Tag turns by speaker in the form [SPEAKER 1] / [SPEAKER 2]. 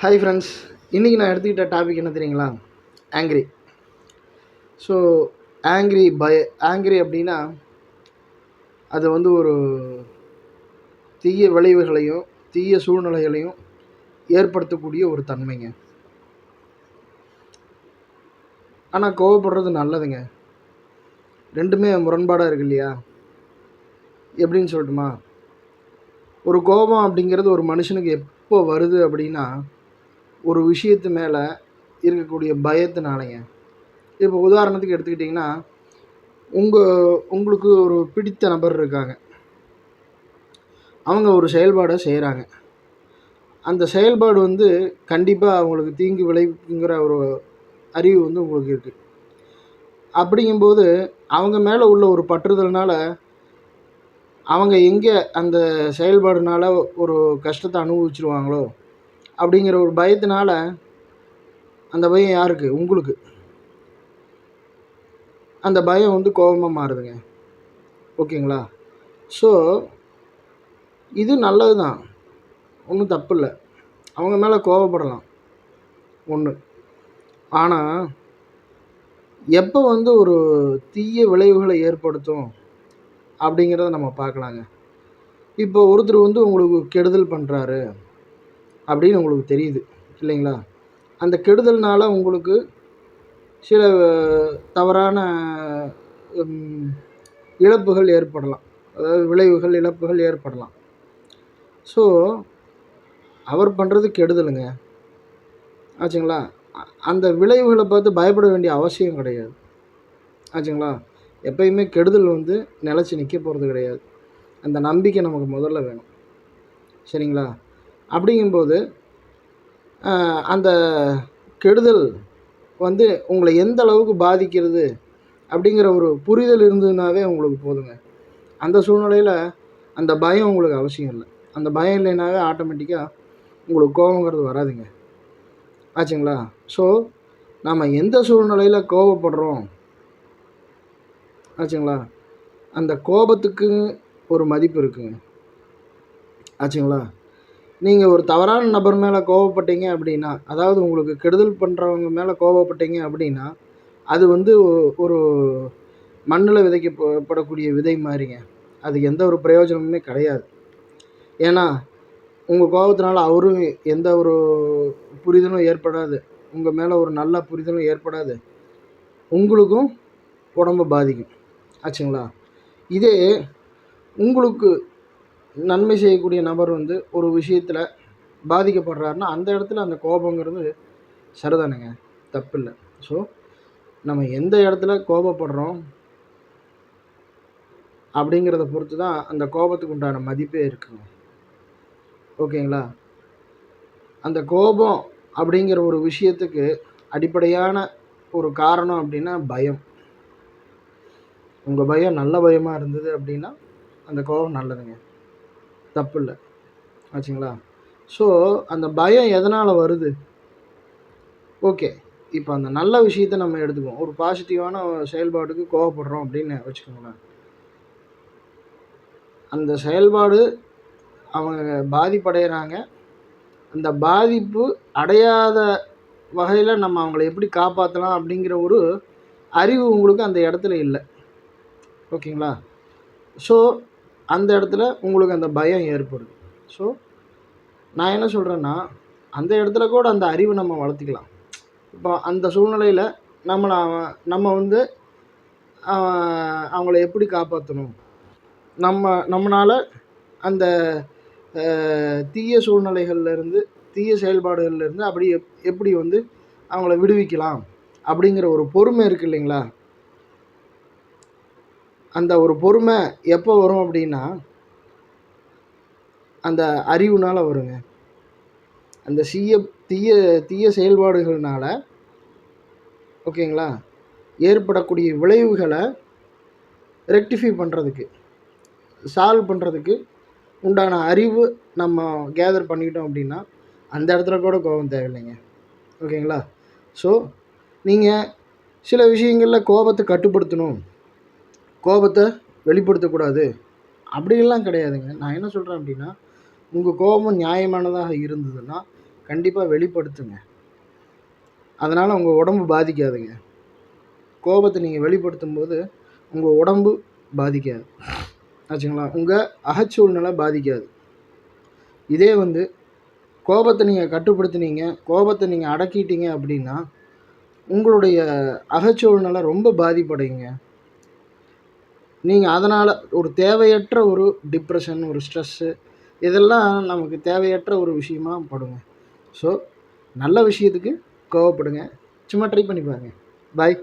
[SPEAKER 1] Hi friends, இன்றைக்கி நான் எடுத்துக்கிட்ட டாபிக் என்ன தெரியுங்களா? ஆங்க்ரி. ஸோ ஆங்க்ரி அப்படின்னா அது ஒரு தீய விளைவுகளையும் தீய சூழ்நிலைகளையும் ஏற்படுத்தக்கூடிய ஒரு தன்மைங்க. ஆனால் கோவப்படுறது நல்லதுங்க. ரெண்டுமே முரண்பாடாக இருக்கு இல்லையா? எப்படின்னு சொல்லட்டுமா? ஒரு கோபம் அப்படிங்கிறது ஒரு மனுஷனுக்கு எப்போ வருது அப்படின்னா, ஒரு விஷயத்து மேலே இருக்கக்கூடிய பயத்தினாலங்க. இப்போ உதாரணத்துக்கு எடுத்துக்கிட்டிங்கன்னா, உங்களுக்கு ஒரு பிடித்த நபர் இருக்காங்க. அவங்க ஒரு செயல்பாடை செய்கிறாங்க. அந்த செயல்பாடு கண்டிப்பாக அவங்களுக்கு தீங்கு விளைவிக்குங்கிற ஒரு அறிவு உங்களுக்கு இருக்குது. அப்படிங்கும்போது அவங்க மேலே உள்ள ஒரு பற்றுதல்னால அவங்க எங்கே அந்த செயல்பாடுனால ஒரு கஷ்டத்தை அனுபவிச்சிருவாங்களோ அப்படிங்கிற ஒரு பயத்தினால, அந்த பயம் யாருக்கு? உங்களுக்கு. அந்த பயம் கோபமாக மாறுதுங்க. ஓகேங்களா? ஸோ இது நல்லது தான், ஒன்றும் தப்பு இல்லை. அவங்க மேலே கோபப்படலாம் ஒன்று. ஆனால் எப்போ ஒரு தீய விளைவுகளை ஏற்படுத்தும் அப்படிங்கிறத நம்ம பார்க்கலாங்க. இப்போ ஒருத்தர் உங்களுக்கு கெடுதல் பண்ணுறாரு அப்படின்னு உங்களுக்கு தெரியுது இல்லைங்களா? அந்த கெடுதல்னால உங்களுக்கு சில தவறான இழப்புகள் ஏற்படலாம். அதாவது விளைவுகள், இழப்புகள் ஏற்படலாம். ஸோ அவர் பண்ணுறது கெடுதலுங்க, ஆச்சுங்களா? அந்த விளைவுகளை பார்த்து பயப்பட வேண்டிய அவசியம் கிடையாது, ஆச்சுங்களா? எப்பயுமே கெடுதல் நிலச்சி நிற்க போகிறது கிடையாது. அந்த நம்பிக்கை நமக்கு முதல்ல வேணும், சரிங்களா? அப்படிங்கும்போது அந்த கெடுதல் உங்களை எந்த அளவுக்கு பாதிக்கிறது அப்படிங்கிற ஒரு புரிதல் இருந்ததுனாவே உங்களுக்கு போதுங்க. அந்த சூழ்நிலையில் அந்த பயம் உங்களுக்கு அவசியம் இல்லை. அந்த பயம் இல்லைனாவே ஆட்டோமேட்டிக்காக உங்களுக்கு கோபங்கிறது வராதுங்க, ஆச்சுங்களா? ஸோ நம்ம எந்த சூழ்நிலையில் கோபப்படுறோம், ஆச்சுங்களா, அந்த கோபத்துக்கு ஒரு மதிப்பு இருக்குங்க, ஆச்சுங்களா? நீங்கள் ஒரு தவறான நபர் மேலே கோபப்பட்டீங்க அப்படின்னா, அதாவது உங்களுக்கு கெடுதல் பண்ணுறவங்க மேலே கோபப்பட்டீங்க அப்படின்னா, அது ஒரு மண்ணில் விதைக்கப்படக்கூடிய விதை மாதிரிங்க. அதுக்கு எந்த ஒரு பிரயோஜனமுமே கிடையாது. ஏன்னா உங்கள் கோபத்தினால அவரும் எந்த ஒரு புரிதலும் ஏற்படாது, உங்கள் மேலே ஒரு நல்ல புரிதலும் ஏற்படாது, உங்களுக்கும் உடம்பை பாதிக்கும், ஆச்சுங்களா? இதே உங்களுக்கு நன்மை செய்யக்கூடிய நபர் ஒரு விஷயத்தில் பாதிக்கப்படுறாருன்னா அந்த இடத்துல அந்த கோபங்கிறது சரிதானுங்க, தப்பு இல்லை. ஸோ நம்ம எந்த இடத்துல கோபப்படுறோம் அப்படிங்கிறத பொறுத்து தான் அந்த கோபத்துக்கு உண்டான மதிப்பே இருக்குங்க, ஓகேங்களா? அந்த கோபம் அப்படிங்கிற ஒரு விஷயத்துக்கு அடிப்படையான ஒரு காரணம் அப்படின்னா பயம். உங்கள் பயம் நல்ல பயமாக இருந்தது அப்படின்னா அந்த கோபம் நல்லதுங்க, தப்பு இல்லை, ஆச்சுங்களா? ஸோ அந்த பயம் எதனால் வருது? ஓகே, இப்போ அந்த நல்ல விஷயத்தை நம்ம எடுத்துக்குவோம். ஒரு பாசிட்டிவான செயல்பாட்டுக்கு கோவப்படுறோம் அப்படின்னு வச்சுக்கோங்களேன். அந்த செயல்பாடு அவங்க பாதிப்படைகிறாங்க. அந்த பாதிப்பு அடையாத வகையில் நம்ம அவங்கள எப்படி காப்பாற்றலாம் அப்படிங்கிற ஒரு அறிவு உங்களுக்கு அந்த இடத்துல இல்லை, ஓகேங்களா? ஸோ அந்த இடத்துல உங்களுக்கு அந்த பயம் ஏற்படுது. ஸோ நான் என்ன சொல்கிறேன்னா, அந்த இடத்துல கூட அந்த அறிவை நம்ம வளர்த்திக்கலாம். இப்போ அந்த சூழ்நிலையில் நம்ம அவங்கள எப்படி காப்பாற்றணும், நம்மளால் அந்த தீய சூழ்நிலைகள்லேருந்து, தீய செயல்பாடுகள்லேருந்து அப்படி எப்படி அவங்கள விடுவிக்கலாம் அப்படிங்கிற ஒரு பொறுமை இருக்குது இல்லைங்களா? அந்த ஒரு பொறுமை எப்போ வரும் அப்படின்னா அந்த அறிவுனால் வருங்க. அந்த தீய தீய செயல்பாடுகள்னால, ஓகேங்களா, ஏற்படக்கூடிய விளைவுகளை ரெக்டிஃபை பண்ணுறதுக்கு, சால்வ் பண்ணுறதுக்கு உண்டான அறிவு நம்ம கேதர் பண்ணிக்கிட்டோம் அப்படின்னா அந்த இடத்துல கூட கோபம் தேவையில்லைங்க, ஓகேங்களா? ஸோ நீங்கள் சில விஷயங்களில் கோபத்தை கட்டுப்படுத்தணும், கோபத்தை வெளிப்படுத்தக்கூடாது அப்படிலாம் கிடையாதுங்க. நான் என்ன சொல்கிறேன் அப்படின்னா, உங்கள் கோபம் நியாயமானதாக இருந்ததுன்னா கண்டிப்பாக வெளிப்படுத்துங்க. அதனால் உங்கள் உடம்பு பாதிக்காதுங்க. கோபத்தை நீங்கள் வெளிப்படுத்தும்போது உங்கள் உடம்பு பாதிக்காது. ஆச்சுங்களா? உங்கள் அகச்சூழ்நிலை பாதிக்காது. இதே வந்து கோபத்தை நீங்கள் கட்டுப்படுத்தினீங்க, கோபத்தை நீங்கள் அடக்கிட்டீங்க அப்படின்னா உங்களுடைய அகச்சூழ்நிலை ரொம்ப பாதிப்படையுங்க. நீங்கள் அதனால் ஒரு தேவையற்ற ஒரு டிப்ரெஷன், ஒரு ஸ்ட்ரெஸ்ஸு இதெல்லாம் நமக்கு தேவையற்ற ஒரு விஷயமா படுங்க. ஸோ நல்ல விஷயத்துக்கு கோவப்படுங்க. சும்மா ட்ரை பண்ணி பாருங்க. பாய்.